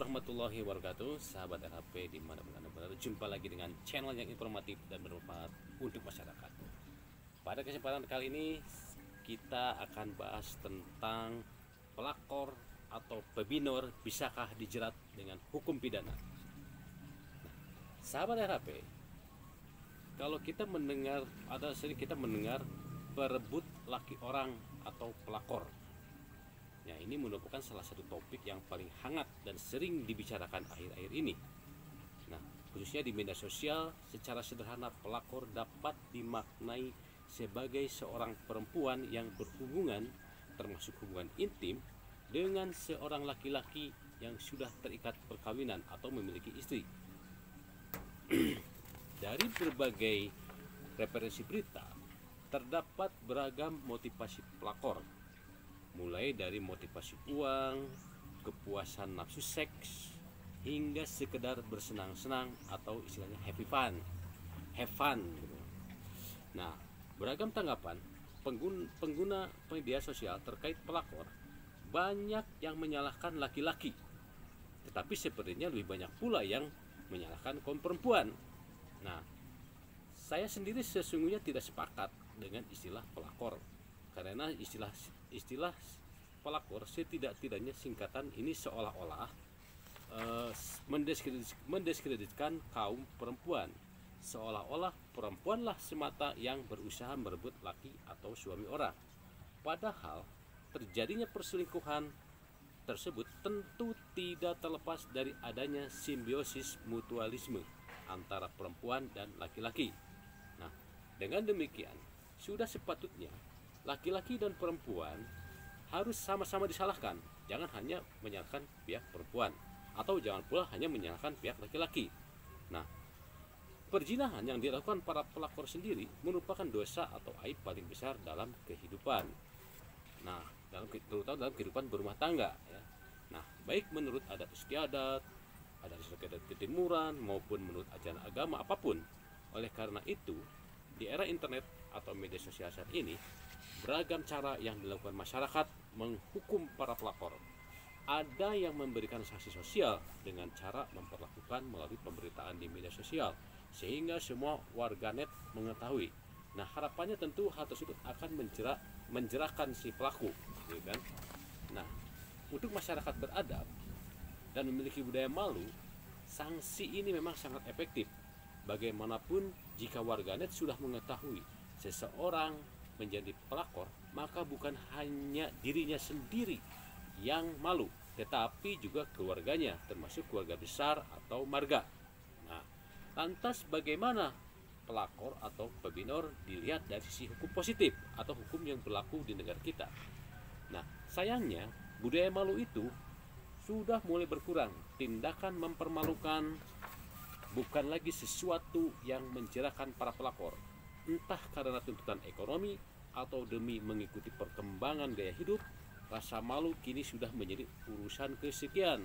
warahmatullahi wabarakatuh, sahabat RHP dimanapun Anda berada. Jumpa lagi dengan channel yang informatif dan bermanfaat untuk masyarakat. Pada kesempatan kali ini kita akan bahas tentang pelakor atau pebinor bisakah dijerat dengan hukum pidana. Sahabat RHP, kalau kita mendengar, sering kita mendengar perebut laki orang atau pelakor. Ya, ini merupakan salah satu topik yang paling hangat dan sering dibicarakan akhir-akhir ini. Nah, khususnya di media sosial, secara sederhana pelakor dapat dimaknai sebagai seorang perempuan yang berhubungan, termasuk hubungan intim, dengan seorang laki-laki yang sudah terikat perkawinan atau memiliki istri. Dari berbagai referensi berita, terdapat beragam motivasi pelakor, mulai dari motivasi uang, kepuasan nafsu seks, hingga sekedar bersenang-senang atau istilahnya have fun gitu. Nah, beragam tanggapan pengguna media sosial terkait pelakor banyak yang menyalahkan laki-laki, tetapi sepertinya lebih banyak pula yang menyalahkan kaum perempuan. Nah, saya sendiri sesungguhnya tidak sepakat dengan istilah pelakor, karena istilah pelakor setidak-tidaknya singkatan ini seolah-olah mendiskreditkan kaum perempuan, seolah-olah perempuanlah semata yang berusaha merebut laki atau suami orang. Padahal terjadinya perselingkuhan tersebut tentu tidak terlepas dari adanya simbiosis mutualisme antara perempuan dan laki-laki. Nah, dengan demikian sudah sepatutnya laki-laki dan perempuan harus sama-sama disalahkan. Jangan hanya menyalahkan pihak perempuan, atau jangan pula hanya menyalahkan pihak laki-laki. Nah, perzinahan yang dilakukan para pelakor sendiri merupakan dosa atau aib paling besar dalam kehidupan. Nah, terutama dalam kehidupan berumah tangga ya. Nah, baik menurut adat istiadat, adat ketimuran, maupun menurut ajaran agama apapun. Oleh karena itu, di era internet atau media sosial saat ini, beragam cara yang dilakukan masyarakat menghukum para pelakor. Ada yang memberikan sanksi sosial dengan cara memperlakukan melalui pemberitaan di media sosial, sehingga semua warganet mengetahui. Nah, harapannya tentu hal tersebut akan menjerahkan si pelaku, gitu kan? Nah, untuk masyarakat beradab dan memiliki budaya malu, sanksi ini memang sangat efektif. Bagaimanapun, jika warganet sudah mengetahui seseorang menjadi pelakor, maka bukan hanya dirinya sendiri yang malu, tetapi juga keluarganya, termasuk keluarga besar atau marga. Nah, lantas bagaimana pelakor atau pebinor dilihat dari sisi hukum positif atau hukum yang berlaku di negara kita? Nah, sayangnya budaya malu itu sudah mulai berkurang. Tindakan mempermalukan bukan lagi sesuatu yang menjerahkan para pelakor, entah karena tuntutan ekonomi atau demi mengikuti perkembangan gaya hidup. Rasa malu kini sudah menjadi urusan kesekian.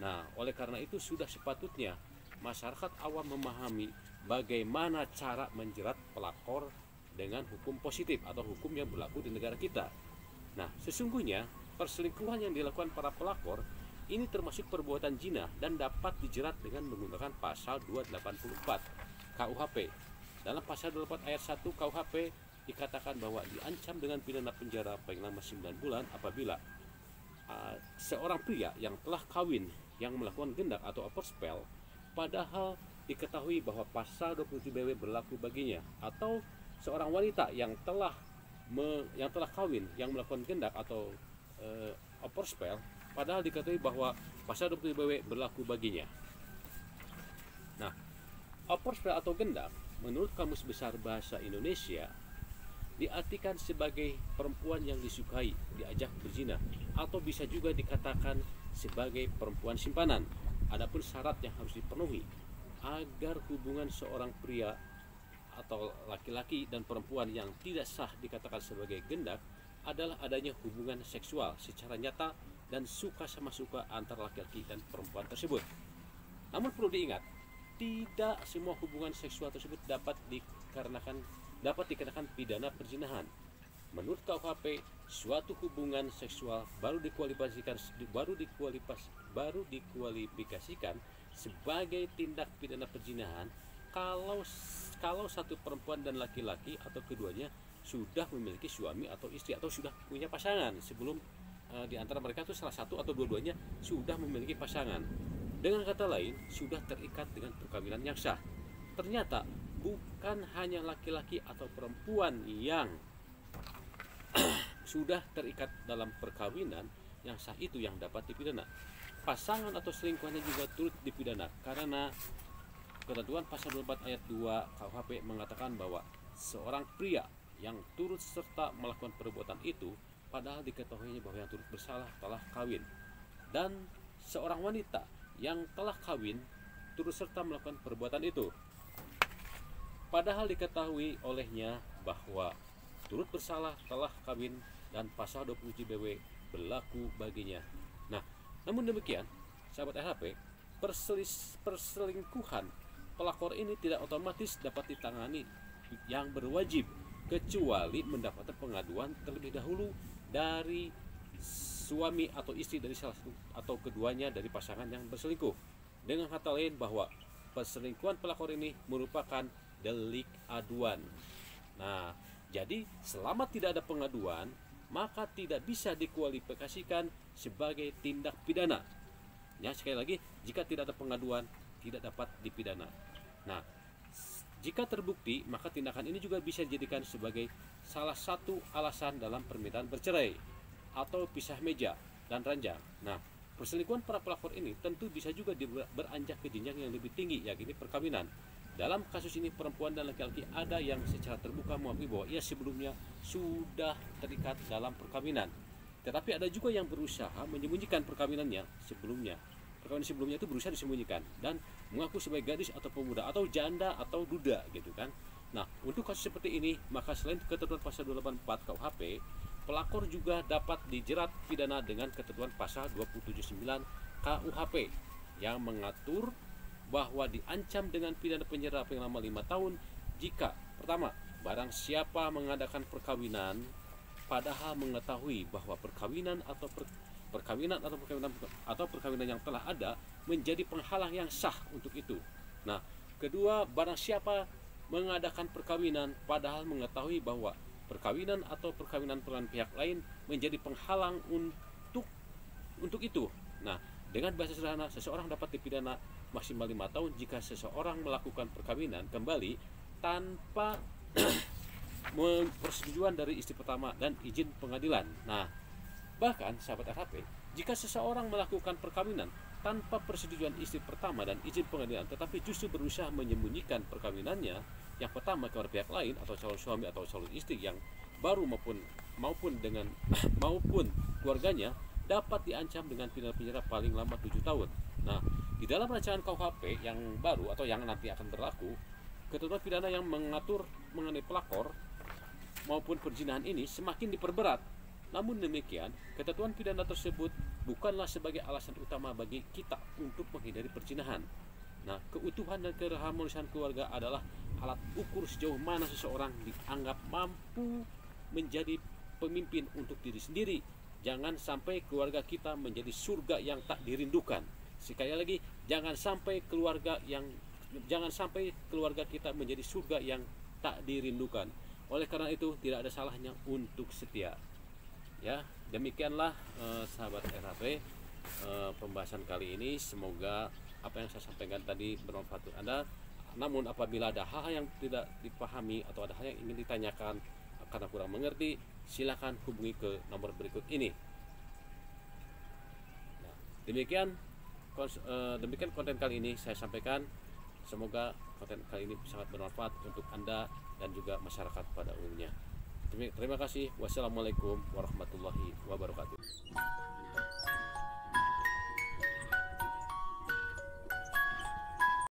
Nah, oleh karena itu sudah sepatutnya masyarakat awam memahami bagaimana cara menjerat pelakor dengan hukum positif atau hukum yang berlaku di negara kita. Nah, sesungguhnya perselingkuhan yang dilakukan para pelakor ini termasuk perbuatan zina dan dapat dijerat dengan menggunakan pasal 284 KUHP. Dalam pasal 24 ayat 1 KUHP dikatakan bahwa diancam dengan pidana penjara paling lama 9 bulan apabila seorang pria yang telah kawin yang melakukan gendak atau overspell, padahal diketahui bahwa pasal 27 BW berlaku baginya, atau seorang wanita yang telah kawin yang melakukan gendak atau overspell, padahal diketahui bahwa pasal 27 BW berlaku baginya. Nah, overspell atau gendak menurut Kamus Besar Bahasa Indonesia diartikan sebagai perempuan yang disukai diajak berzina, atau bisa juga dikatakan sebagai perempuan simpanan. Adapun syarat yang harus dipenuhi agar hubungan seorang pria atau laki-laki dan perempuan yang tidak sah dikatakan sebagai gendak adalah adanya hubungan seksual secara nyata dan suka sama suka antara laki-laki dan perempuan tersebut. Namun perlu diingat, tidak semua hubungan seksual tersebut dapat dikenakan pidana perzinahan. Menurut KUHP, suatu hubungan seksual baru dikualifikasikan sebagai tindak pidana perzinahan kalau satu perempuan dan laki-laki atau keduanya sudah memiliki suami atau istri atau sudah punya pasangan sebelum di antara mereka itu salah satu atau dua-duanya sudah memiliki pasangan. Dengan kata lain, sudah terikat dengan perkawinan yang sah. Ternyata bukan hanya laki-laki atau perempuan yang sudah terikat dalam perkawinan yang sah itu yang dapat dipidana. Pasangan atau selingkuhannya juga turut dipidana karena ketentuan pasal 24 ayat 2 KUHP mengatakan bahwa seorang pria yang turut serta melakukan perbuatan itu padahal diketahuinya bahwa yang turut bersalah telah kawin, dan seorang wanita yang telah kawin turut serta melakukan perbuatan itu padahal diketahui olehnya bahwa turut bersalah telah kawin dan pasal 27 BW berlaku baginya. Nah, namun demikian, sahabat RHP, perselingkuhan pelakor ini tidak otomatis dapat ditangani yang berwajib kecuali mendapatkan pengaduan terlebih dahulu dari suami atau istri dari salah satu atau keduanya dari pasangan yang berselingkuh. Dengan kata lain bahwa perselingkuhan pelakor ini merupakan delik aduan. Nah, jadi selama tidak ada pengaduan, maka tidak bisa dikualifikasikan sebagai tindak pidana. Ya, sekali lagi, jika tidak ada pengaduan, tidak dapat dipidana. Nah, jika terbukti, maka tindakan ini juga bisa dijadikan sebagai salah satu alasan dalam permintaan bercerai atau pisah meja dan ranjang. Nah, perselingkuhan para pelakor ini tentu bisa juga beranjak ke jenjang yang lebih tinggi, yakni perkawinan. Dalam kasus ini perempuan dan laki-laki ada yang secara terbuka mengakui bahwa ia sebelumnya sudah terikat dalam perkawinan. Tetapi ada juga yang berusaha menyembunyikan perkawinannya sebelumnya. Perkawinan sebelumnya itu berusaha disembunyikan dan mengaku sebagai gadis atau pemuda atau janda atau duda gitu kan. Nah, untuk kasus seperti ini, maka selain ketentuan pasal 284 KUHP, pelakor juga dapat dijerat pidana dengan ketentuan pasal 279 KUHP yang mengatur bahwa diancam dengan pidana penjara paling lama 5 tahun jika pertama, barang siapa mengadakan perkawinan padahal mengetahui bahwa perkawinan yang telah ada menjadi penghalang yang sah untuk itu. Nah, kedua, barang siapa mengadakan perkawinan padahal mengetahui bahwa perkawinan atau perkawinan pihak lain menjadi penghalang untuk itu. Nah, dengan bahasa sederhana, seseorang dapat dipidana maksimal 5 tahun jika seseorang melakukan perkawinan kembali tanpa persetujuan dari istri pertama dan izin pengadilan. Nah, bahkan sahabat RHP, jika seseorang melakukan perkawinan tanpa persetujuan istri pertama dan izin pengadilan, tetapi justru berusaha menyembunyikan perkawinannya yang pertama kepada pihak lain atau calon suami atau calon istri yang baru maupun keluarganya, dapat diancam dengan pidana penjara paling lama 7 tahun. Nah, di dalam rancangan KUHP yang baru atau yang nanti akan berlaku, ketentuan pidana yang mengatur mengenai pelakor maupun perzinahan ini semakin diperberat. Namun demikian, ketentuan pidana tersebut bukanlah sebagai alasan utama bagi kita untuk menghindari perzinahan. Nah, keutuhan dan keharmonisan keluarga adalah alat ukur sejauh mana seseorang dianggap mampu menjadi pemimpin untuk diri sendiri. Jangan sampai keluarga kita menjadi surga yang tak dirindukan. Sekali lagi, jangan sampai keluarga kita menjadi surga yang tak dirindukan. Oleh karena itu, tidak ada salahnya untuk setia. Ya, demikianlah sahabat RHP pembahasan kali ini. Semoga apa yang saya sampaikan tadi bermanfaat untuk Anda. Namun apabila ada hal yang tidak dipahami atau ada hal yang ingin ditanyakan karena kurang mengerti, silakan hubungi ke nomor berikut ini. Nah, demikian konten kali ini saya sampaikan. Semoga konten kali ini sangat bermanfaat untuk Anda dan juga masyarakat pada umumnya. Terima kasih. Wassalamualaikum warahmatullahi wabarakatuh.